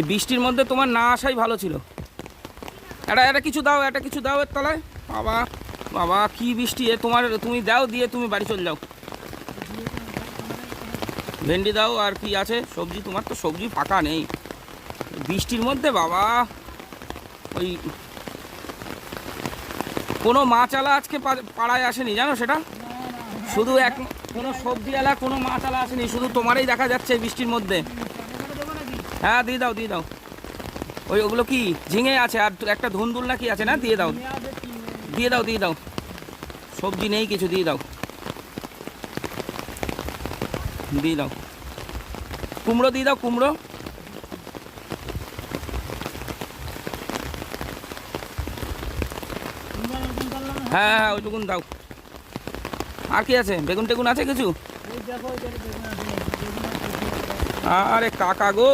এই বৃষ্টির মধ্যে তোমার না আসাই ভালো ছিল। এটা কিছু দাও, এটা কিছু দাও এর তলায়। বাবা বাবা কি বৃষ্টি এ তোমার, তুমি দাও দিয়ে তুমি বাড়ি চলে যাও। ভেন্ডি দাও আর কি আছে সবজি, তোমার তো সবজি ফাঁকা নেই বৃষ্টির মধ্যে বাবা। ওই কোনো মাছওয়ালা আজকে পাড়ায় আসেনি জানো সেটা, শুধু কোনো সবজিওয়ালা কোনো মাছওয়ালা আসেনি, শুধু তোমারই দেখা যাচ্ছে বৃষ্টির মধ্যে। হ্যাঁ দিয়ে দাও দিয়ে দাও। ওগুলো কি ঝিঙে আছে আর একটা ধুন্দুল না কি আছে না, দিয়ে দাও দিয়ে দাও দিয়ে দাও। সবজি নেই কিছু, দিয়ে দাও দিয়ে দাও। কুমড়ো দিয়ে দাও, কুমড়ো। হ্যাঁ হ্যাঁ ওইটুকুন দাও। আর কি আছে, বেগুন টেগুন আছে কিছু? আরে কাকা গো